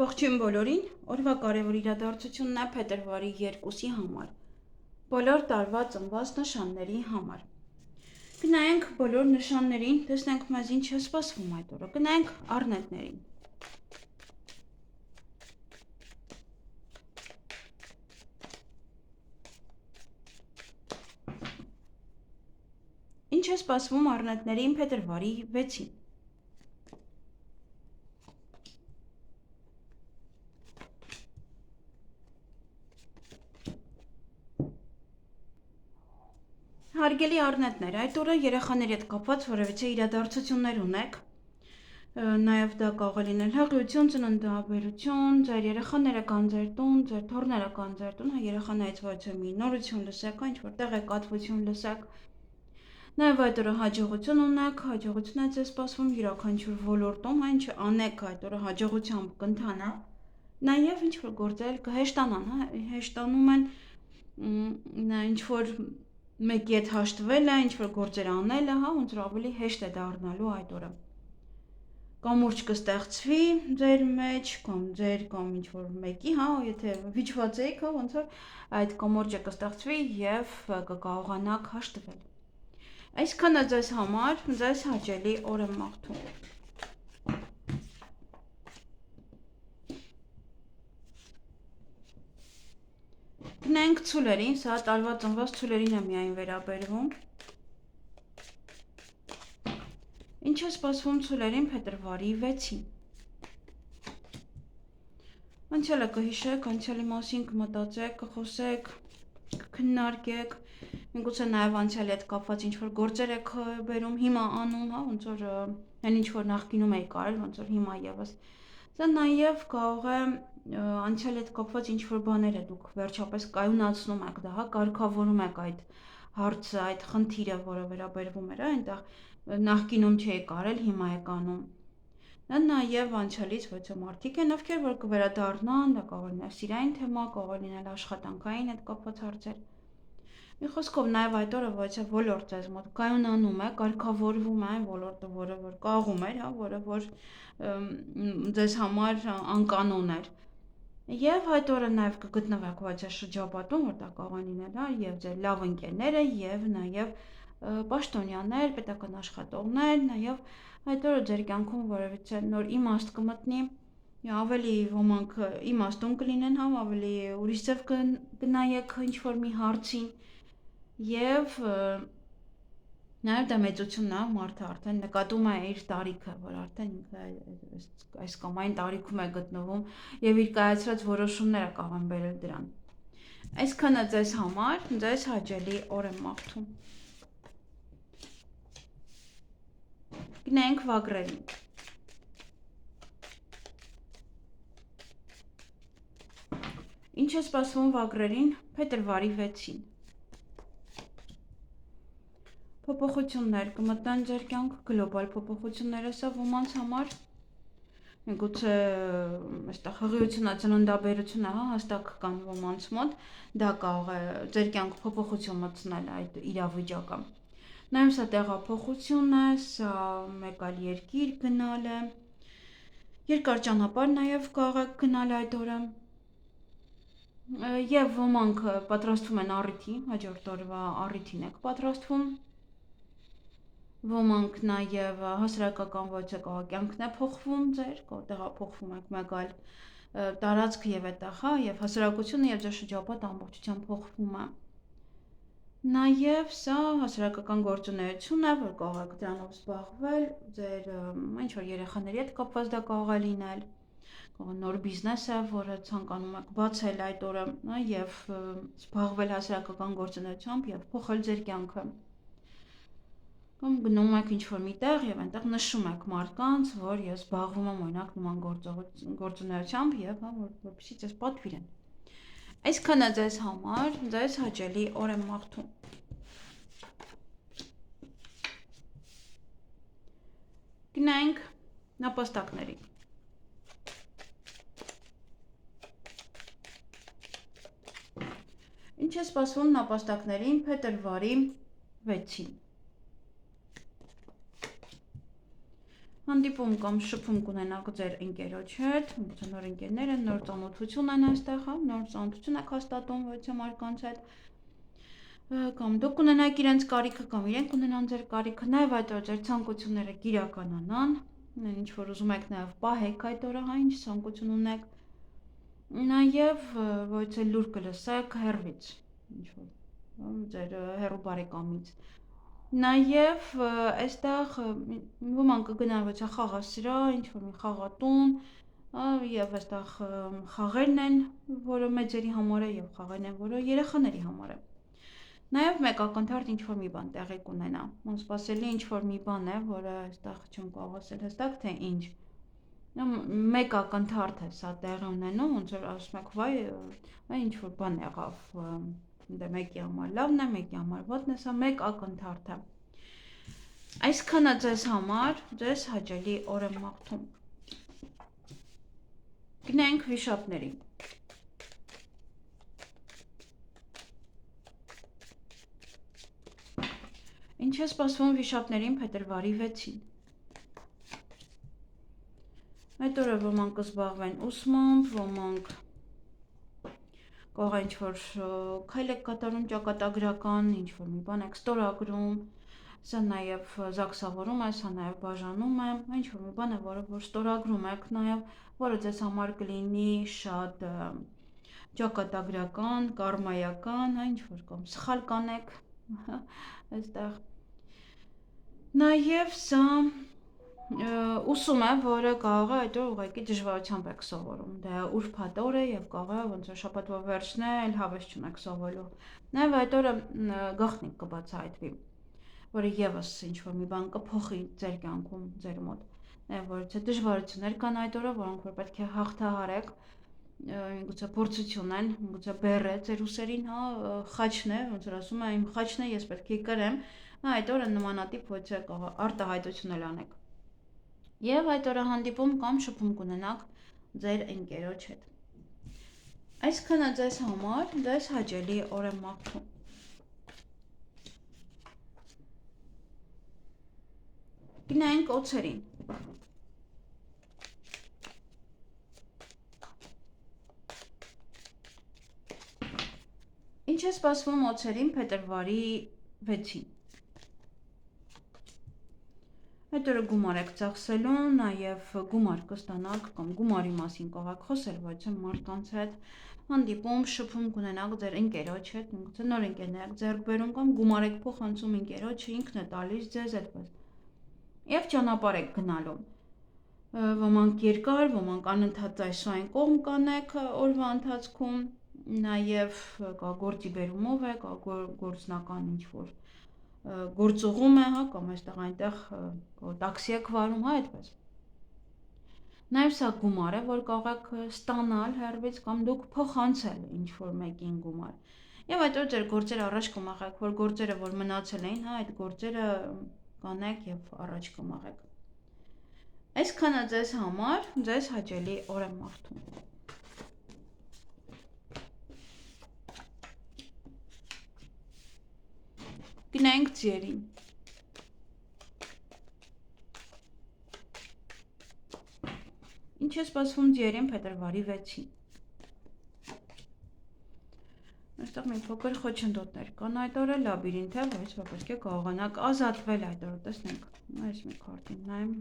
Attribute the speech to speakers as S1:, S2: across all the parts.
S1: Ողջույն բոլորին, օրվա կարևոր իրադարձությունն է փետրվարի 2-ի համար, բոլոր տարվա ծնված նշանների համար։ Գնայենք բոլոր նշաններին, տեսնենք մեզ ինչ է սպասվում այդ օրը, գնայենք առնետներին։ Ինչ է սպասվում առնետներին փետրվարի 6-ին։ Հարգելի առնետներ, այդ օրը երեխաների հետ կապված որևիցե իրադարձություններ ունեք, նաև դա կարող է լինել հղիություն, ծննդաբերություն, ձեր երեխաները կան ձեր տուն, ձեր թոռները կան ձեր տուն, երեխաներից որևիցե մի նորություն լսեք, ինչ-որ տեղեկատվություն լսեք, նաև այդ օրը հաջողություն ունեք, հաջողություն է ձեզ սպասվում յուրաքանչյուր ոլորտում, ինչ անեք այդ օրը հաջողությամբ կընթանա, նաև ինչ-որ գործեր կհեշտանան, հեշտանում են ինչ-որ մեկի հետ հաշտվելը, ինչ-որ գործեր անելը, ոնց որ ավելի հեշտ է դառնալու այդ օրը։ Կամուրջ կստեղծվի ձեր մեջ, կամ ինչ-որ մեկի, եթե վիճված եք, ոնց որ այդ կամուրջը կստեղծվի և կկարողանաք հաշտվել։ Այսքանը ձեզ համար, ձեզ հաճելի օր եմ մաղթում։ Գնանք ցուլերին, սա տարվա ծնված ցուլերին է միայն վերաբերվում։ Ինչ է սպասվում ցուլերին փետրվարի 6-ին։ Անցյալը կհիշեք, անցյալի մասին կմտածեք, կխոսեք, կքննարկեք, միգուցե նաև անցյալի հետ կապված ինչ-որ գործեր եք բերում, հիմա անում, ոնց որ այն ինչ-որ նախկինում եք արել, ոնց որ հիմա ևս։ Սա նաև կարող է անցյալի հետ կապված ինչ-որ բաները դուք վերջապես կայունացնում եք դա, կարգավորում եք այդ հարցը, այդ խնդիրը, որը վերաբերվում էր, այնտեղ նախկինում չէիք արել, հիմա եք անում։ Դա նաև անցյալից ոչ մարդիկ են, ովքեր որ կվերադառնան, դա կարող է լինել սիրային թեմա, կարող է լինել աշխատանքային հետ կապված հարցեր։ Մի խոսքով նաև այդ օրը ոչ ոլորտ ձեզ մոտ կայունանում է, կարգավորվում է այն ոլորտը, որը որ կաղում էր, որը որ ձեզ համար անկանոն էր։ Եվ այդ օրը նաև կգտնվեք ոչ շրջապատում, որ դա կարող է լինել և ձեր լավ ընկերները, և նաև պաշտոնյաներ, պետական աշխատողներ, նաև այդ օրը ձեր կյանքում որևիցե նոր իմաստ կմտնի, ավելի ոմանք իմաստուն կլինեն, ավելի ուրիշ ձև կնայեք ինչ-որ մի հարցին, և նաև դա մեծությունն է, մարդը արդեն նկատում է իր տարիքը, որ արդեն այս կամ այն տարիքում է գտնվում և իր կայացրած որոշումները կարող են բերել դրան։ Այսքանը ձեզ համար, ձեզ հաճելի օր եմ մաղթում։ Գնանք վագրերին։ Ինչ է սպասվում վագրերին փետրվարի 6-ին։ Փոփոխություններ կմտնեն ձեր կյանք, գլոբալ փոփոխությունները սա ոմանց համար, միգուցե այստեղ հղիությունը, ծննդաբերությունը հաստատ կան ոմանց մոտ, դա կարող է ձեր կյանք փոփոխություն մտցնել այդ իրավիճակը։ Նաև սա տեղափոխություն է, սա մեկ այլ երկիր գնալ է, երկար ճանապարհ նաև կարող եք գնալ այդ օրը։ Եվ ոմանք պատրաստվում են առիթի, հաջորդ օրվա առիթին եք պատրաստվում։ Ոմանք նաև հասարակական կյանքն է փոխվում ձեր, տեղափոխվում եք մեկ այլ տարածք և այդտեղ, և հասարակությունը և ձեր շրջապատը ամբողջությամբ փոխվում է։ Նաև սա հասարակական գործունեություն է, որ կարող եք դրանով զբաղվել, ձեր ինչ-որ երեխաների հետ կապված դա կարող է լինել, կարող է նոր բիզնես է, որը ցանկանում եք բացել այդ օրը, և զբաղվել հասարակական գործունեությամբ և փոխել ձեր կյանքը։ Կամ գնում եք ինչ-որ մի տեղ և այնտեղ նշում եք մարդկանց, որ ես զբաղվում եմ օրինակ նման գործունեությամբ և որպեսզի ձեզ պատվիրեն։ Այսքանը ձեզ համար, ձեզ հաճելի օր եմ մաղթում։ Գնանք նապաստակներին։ Ինչ է սպասվում նապաստակներին փետրվարի 6-ին։ հանդիպում կամ շփում կունենաք ձեր ընկերոջ հետ, նոր ընկերներ են, նոր ծանոթություն են այստեղ, հա, նոր ծանոթություն եք հաստատում ոչ մարդկանց հետ, կամ դուք կունենաք իրենց կարիքը կամ իրենք կունենան ձեր կարիքը, նաև այդ օր ձեր ցանկությունները կիրականանան, ինչ որ ուզում եք նաև պահեք այդ օրը, հա, ինչ ցանկություն ունեք, նաև ոչ էլ լուր կլսեք հեռվից, ինչ որ ձեր հեռու բարեկամից։ Նաև այստեղ ոմանք կգնան ոչ խաղասրա, ինչ որ մի խաղատուն, եւ այստեղ խաղերն են, որը մեծերի համար է, եւ խաղերն են, որը երեխաների համար է։ Նաև մեկ ակնթարթ ինչ որ մի բան տեղի կունենա, անսպասելի ինչ որ մի բան է, որը այստեղ չեմ կարող ասել հստակ թե ինչ։ Մեկ ակնթարթ է սա տեղի ունենում, ոնց որ ասում եք, վայ, ինչ որ բան եղավ, դե մեկի համար լավն է, մեկի համար վատն է, սա մեկ ակնթարթ է։ Այսքանը ձեզ համար, ձեզ հաճելի օր եմ մաղթում։ Գնանք վիշապներին։ Ինչ է սպասվում վիշապներին փետրվարի 6-ին։ Այդ օրը ոմանք կզբաղվեն ուսմամբ, ոմանք կարող է ինչ-որ քայլ եք կատարում ճակատագրական, ինչ-որ մի բան եք ստորագրում, սա նաև զաքսավորում է, սա նաև բաժանում է, ինչ-որ մի բան է, որը որ ստորագրում եք նաև, որը ձեզ համար կլինի շատ ճակատագրական, կարմայական, ինչ-որ կամ սխալ կանեք, այստեղ Նաև սա ուսում է, որը կարող է այդ օր ուղղակի դժվարությամբ եք սովորում, դա ուրբաթ օր է եւ կարող է ոնց որ շաբաթվա վերջն է, էլ հավես չունեք սովորելու։ Նաև այդ օրը գաղտնիք կբացահայտվի, որը եւս ինչ-որ մի բան կփոխի ձեր կյանքում, ձեր մոտ։ Նաև որ թե դժվարություններ կան այդ օրը, որոնք որ պետք է հաղթահարեք, գուցե փորձություն են, գուցե բեռ է ձեր ուսերին, հա, խաչն է, ոնց որ ասում է, իմ խաչն է, ես պետք է կրեմ, այդ օրը նմանատիպ ոչ է կարող արտահայտություն էլ անեք։ Եվ այդ օրը հանդիպում կամ շփում կունենաք ձեր ընկերոջ հետ։ Այսքանը ձեզ համար, ձեզ հաճելի օր եմ մաղթում։ Գնանք օձերին։ Ինչ է սպասվում օձերին փետրվարի 6-ին։ Այդ օրը գումար եք ծախսելու, նաև գումար կստանաք կամ գումարի մասին կարող եք խոսել ոչ մարդկանց հետ, հանդիպում, շփում կունենաք ձեր ընկերոջ հետ, գուցե նոր ընկերներ եք ձեռք բերում կամ գումար եք փոխանցում ընկերոջը, ինքն է տալիս ձեզ այդպես։ Եվ ճանապարհ եք գնալու։ Ոմանք երկար, ոմանք անընդհատ այս ու այն կողմ կանեք օրվա ընթացքում, նաև գործի բերումով է, գործնական ինչ-որ գործուղում է, հա, կամ այստեղ այնտեղ տաքսի եք վարում, հա, այդպես։ Նաև սա գումար է, որ կարող եք ստանալ հեռվից կամ դուք փոխանցել ինչ-որ մեկին գումար։ Եվ այդ օր ձեր գործերը առաջ կմաղեք, որ գործերը, որ մնացել էին, հա, այդ գործերը կանեք եւ առաջ կմաղեք։ Այսքանը ձեզ համար, ձեզ հաճելի օր եմ մաղթում։ Գնանք ձիերին։ Ինչ է սպասվում ձիերին փետրվարի 6-ին։ Այստեղ մի փոքր խոչընդոտներ կան այդ օրը, լաբիրինթ է, բայց պետք է կարողանաք ազատվել այդ օրը, տեսնենք, այս մի քարտին նայեմ։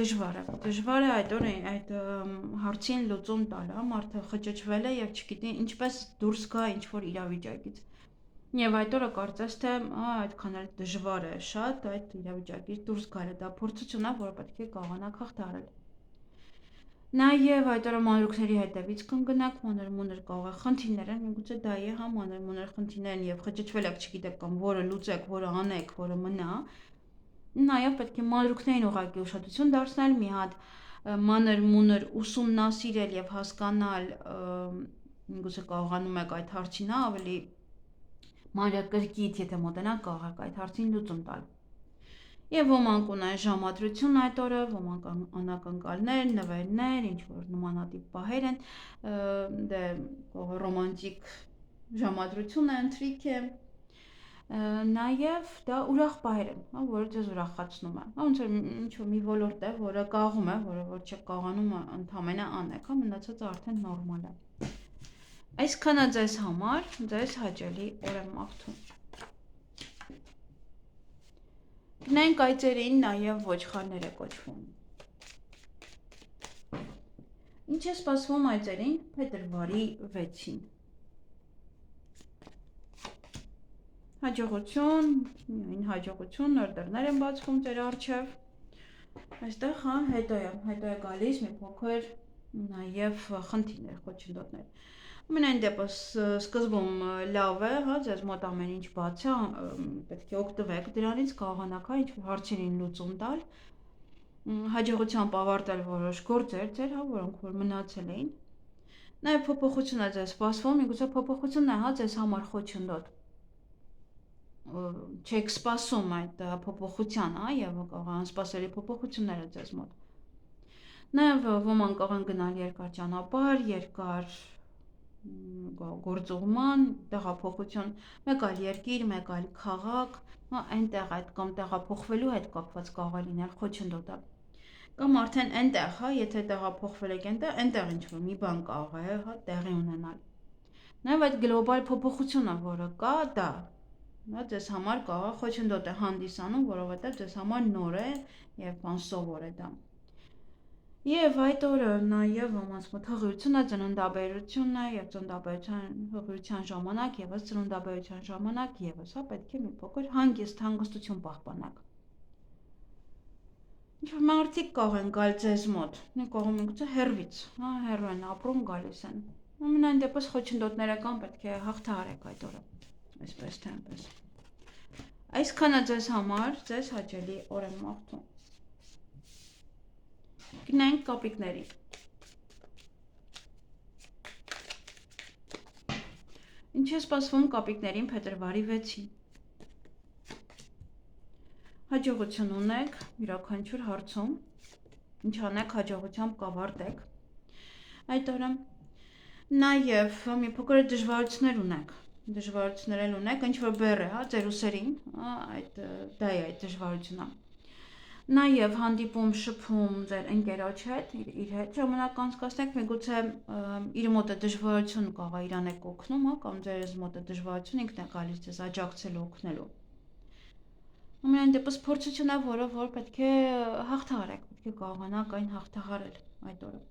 S1: Դժվար է այդ օրը այդ հարցին լուծում տալը, մարդը խճճվել է եւ չգիտի ինչպես դուրս գա ինչ-որ իրավիճակից։ Եվ այդ օրը կարծես թե այդքան էլ դժվար է շատ այդ իրավիճակից դուրս գալը, դա փորձություն է, որը պետք է կարողանաք հաղթահարել։ Նաև այդ օրը մանրուքների հետևից կընկնեք, մանր-մունր կարող է խնդիրներ են, միգուցե դա է, հա, մանր-մունր խնդիրներ են եւ խճճվել եք, չգիտեք կամ որը լուծեք, որը անեք, որը մնա։ Նաև պետք է մանրուքներին ուղղակի ուշադրություն դարձնել, մի հատ մանր-մունր ուսումնասիրել եւ հասկանալ, միգուցե կարողանում եք այդ հարցին ավելի մանրակրկիտ, եթե մոտենաք, կարող եք այդ հարցին լուծում տալ։ Եվ ոմանք ունեն ժամադրություն այդ օրը, ոմանք անակնկալներ, նվերներ, ինչ-որ նմանատիպ պահեր են, դե ռոմանտիկ ժամադրություն է, ընթրիք է, Նաև դա ուրախ պահեր են, հա, որը ձեզ ուրախացնում է։ Հա, ոնց որ ինչ-որ մի ոլորտ է, որը կաղում է, որը որ չեք կարողանում ընդամենը անեք, հա, մնացածը արդեն նորմալ է։ Այսքանը ձեզ համար, ձեզ հաճելի օր եմ մաղթում։ Գնանք այծերին, նաև ոչխարներ է կոչվում։ Ինչ է սպասվում այծերին փետրվարի 6-ին։ Հաջողություն, միայն հաջողություն, նոր դռներ են բացվում ձեր առջև։ Այստեղ հա հետո է գալիս մի փոքր նաև խնդիրներ, խոչընդոտներ։ Ամենայն դեպս սկզբում լավ է, հա, ձեզ մոտ ամեն ինչ բաց է, պետք է օգտվեք դրանից, կարողանաք հա ինչ-որ հարցերին լուծում տալ, հաջողությամբ ավարտել որոշ գործեր ձեր, հա, որոնք որ մնացել էին։ Նաև փոփոխություն է ձեզ սպասվում, միգուցե փոփոխությունն է, հա, ձեզ համար խոչընդոտ։ Չեք սպասում այդ փոփոխության, հա, եւ կարող անսպասելի փոփոխություններ է ձեզ մոտ։ Նաև ոմանք կարող են գնալ երկար ճանապարհ, երկար գործուղման, տեղափոխություն, մեկ այլ երկիր, մեկ այլ քաղաք, հա, այնտեղ այդ կամ տեղափոխվելու հետ կապված կարող է լինել խոչընդոտը։ Կամ արդեն այնտեղ, հա, եթե տեղափոխվել եք այնտեղ ինչ-որ մի բան կարող է, հա, տեղի ունենալ։ Նաև այդ գլոբալ փոփոխությունը, որը կա, դա Նա ձեզ համար կարող է խոչընդոտ է հանդիսանում, որովհետև ձեզ համար նոր է եւ անսովոր է դա։ Եվ այդ օրը նաև ոմանց մոտ հղիություն է, ծննդաբերությունն է եւ ծննդաբերության հղիության ժամանակ եւս ծննդաբերության ժամանակ եւս, հա, պետք է մի փոքր հանգստություն պահպանեք։ Ինչ-որ մարդիկ կարող են գալ ձեզ մոտ, մի կողմ միգուցե հեռվից, հա, հեռու են ապրում, գալիս են։ Ամենայն դեպս խոչընդոտները կան, պետք է հաղթահարեք այդ օրը։ Այսպես թե այնպես։ Այսքանը ձեզ համար, ձեզ հաճելի օր եմ մաղթում։ Գնանք կապիկների։ Ինչ է սպասվում կապիկներին փետրվարի 6-ին։ Հաջողություն ունեք յուրաքանչյուր հարցում, ինչ անեք հաջողությամբ կավարտեք։ Այդ օրը նաև մի փոքր դժվարություններ ունեք։ Դժվարություններ ունեք, ինչ որ բեռ է, հա, ձեր ուսերին, դա է այդ դժվարությունը։ Նաև հանդիպում շփում ձեր ընկերոջ հետ, իր հետ ժամանակ անցկացնեք, միգուցե իր մոտ է դժվարություն կարող է իրան եք օգնում, հա, կամ ձեզ մոտ է դժվարություն ինքն է գալիս ձեզ աջակցելու օգնելու։ Ամենայն դեպս փորձություն է, որը որ պետք է հաղթահարեք, պետք է կարողանաք այն հաղթահարել այդ օրը։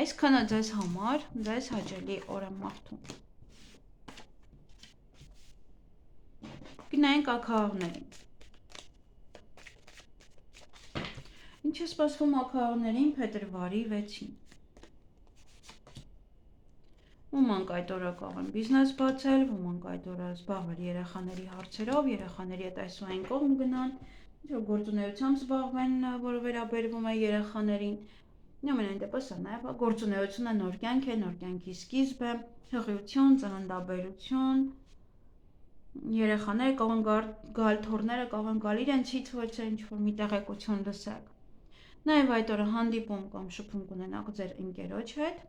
S1: Այսքանը ձեզ համար, ձեզ հաճելի օր եմ մաղթում։ Գնանք աքաղներին։ Ինչ է սպասվում աքաղներին փետրվարի 6-ին։ Ոմանք այդ օրը կարող են բիզնես բացել, ոմանք այդ օրը զբաղվել երեխաների հարցերով, երեխաների հետ այսուհայն կողմ գնան, ինչ-որ գործունեությամբ զբաղվեն, որը վերաբերվում է երեխաներին։ Ամենայն դեպս նաև գործունեությունը նոր կյանք է, նոր կյանքի սկիզբ է, հղիություն, ծննդաբերություն, երեխաները կարող են գալ, թոռները կարող են գալ իրենցից, ոչ թե ինչ-որ մի տեղեկություն լսեք։ Նաև այդ օրը հանդիպում կամ շփում կունենաք ձեր ընկերոջ հետ։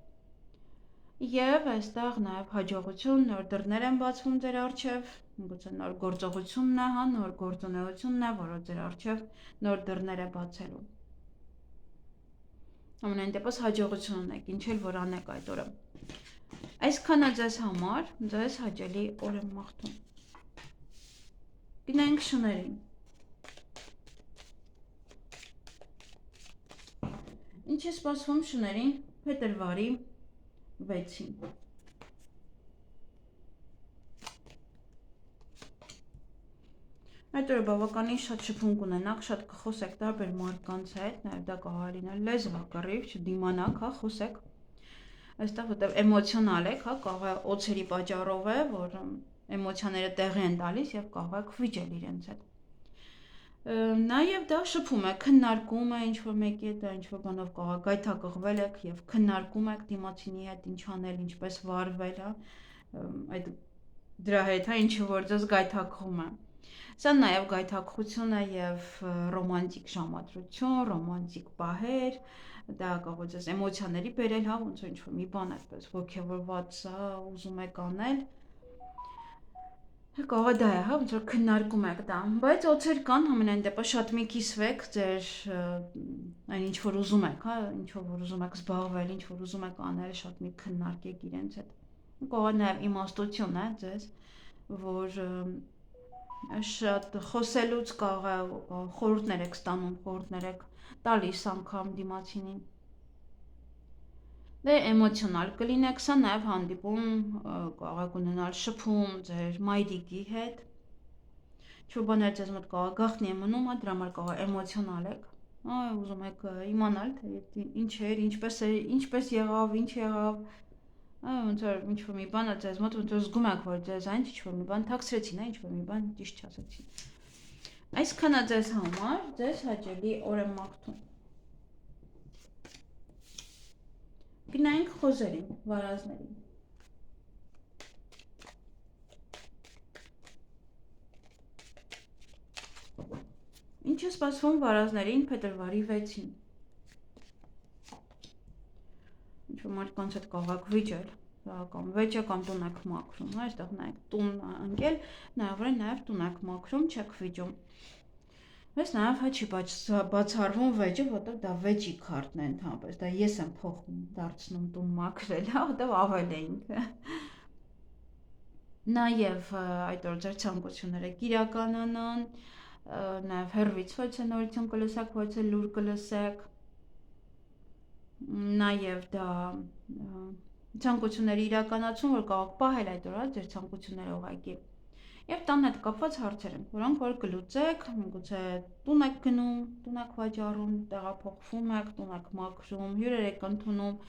S1: Եվ այստեղ նաև հաջողություն, նոր դռներ են բացվում ձեր առջև, միգուցե նոր գործողությունն է, հա, նոր գործունեությունն է, որը ձեր առջև նոր դռներ է բացելու։ Ամենայն դեպս հաջողություն ունեք, ինչ էլ որ անեք այդ օրը։ Այսքանը ձեզ համար, ձեզ հաճելի օր եմ մաղթում։ Գնանք շներին։ Ինչ է սպասվում շներին փետրվարի 6-ին։ Այդ օրը բավականին շատ շփում կունենաք, շատ կխոսեք տարբեր մարդկանց հետ, նաև դա կարող է լինել լեզվակռիվ, չդիմանաք, հա, խոսեք։ Այստեղ որտեղ էմոցիոնալ եք, հա, կարող է օծերի պատճառով է, որ էմոցիաները տեղի են տալիս եւ կարող է քվիճել իրենց հետ։ Նաև դա շփում է, քննարկում է ինչ-որ մեկի հետ, ինչ-որ բանով կարող է գայթակղվել եք եւ քննարկում եք դիմացինի հետ ինչ անել, ինչպես վարվել, հա, այդ դրա հետ, հա, ինչ որ ձեզ գայթակղում է։ Սա նաև գայթակղություն է եւ ռոմանտիկ ժամադրություն, ռոմանտիկ պահեր, դա կարող է ձեզ էմոցիաների բերել, հա, ոնց որ ինչ-որ մի բան այդպես ոգևորված, հա, ուզում եք անել։ Կարող է դա է, հա, ոնց որ քննարկում եք դա, բայց օցեր կան ամենայն դեպս շատ մի կիսվեք ձեր այն ինչ որ ուզում եք, հա, ինչով որ ուզում եք զբաղվել, ինչ որ ուզում եք անել, շատ մի քննարկեք իրենց հետ։ Կարող է նաև իմաստություն է ձեզ, որ շատ խոսելուց կարող է խորհուրդներ եք ստանում, խորհուրդներ եք տալիս անգամ դիմացինին։ Դե էմոցիոնալ կլինեք, սա նաև հանդիպում կարող եք ունենալ շփում ձեր մայրիկի հետ, ինչ-որ բաներ ձեզ մոտ կարող է գաղտնի է մնում, դրա համար կարող է էմոցիոնալ եք, ուզում եք իմանալ, թե ինչ էր, ինչպես եղավ, ինչ եղավ, ոնց որ ինչ-որ մի բանը ձեզ մոտ ոնց որ զգում եք, որ ձեզ այն ինչ-որ մի բան թաքցրեցին, ինչ-որ մի բան ճիշտ չասեցին։ Այսքանը ձեզ համար, ձեզ հաճելի օր եմ մաղթում։ Գնայինք խոզերին, վարազներին։ Ինչ է սպասվում վարազներին փետրվարի 6-ին։ Ինչ-որ մարդկանց հետ կարող եք վիճել, կամ վեճը կամ տուն եք մաքրում, այստեղ նայեք տուն ընկել, նաև տուն եք մաքրում, չեք վիճում։ Բայց նաև հա չի բացառվում վեճը, որտեղ դա վեճի քարտն է ընդհանրապես, դա ես եմ փոխում, դարձնում տուն մաքրել, հա, որտեղ ավել էինք։ Նաև այդ օր ձեր ցանկությունները կիրականանան, նաև հեռվից ոչ է նորություն կլսեք, ոչ է լուր կլսեք։ Նաև դա ցանկությունների իրականացում, որ կարող պահել այդ օրը ձեր ցանկությունները ուղղակի։ Եվ տան հետ կապված հարցեր են, որոնք որ կլուծեք, միգուցե տուն եք գնում, տուն եք վաճառում, տեղափոխվում եք, տուն եք մաքրում, հյուրեր եք ընդունում,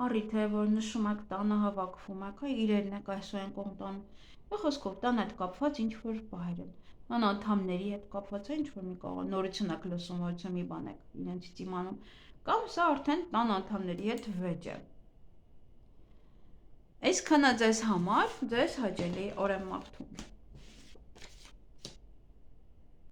S1: առիթ է, որ նշում եք, տանը հավաքվում եք, իրերն եք այսօր են կողմտանում։ Ու խոսքով տան հետ կապված ինչ որ բաներ են։ Անդամների հետ կապված է ինչ որ մի կարող նորություն եք լսում, ոչ մի բան եք իրենցից իմանում, կամ սա արդեն տան անդամների հետ վեճ է։ Այսքանը ձեզ համար, ձեզ հաճելի օր եմ մաղթում։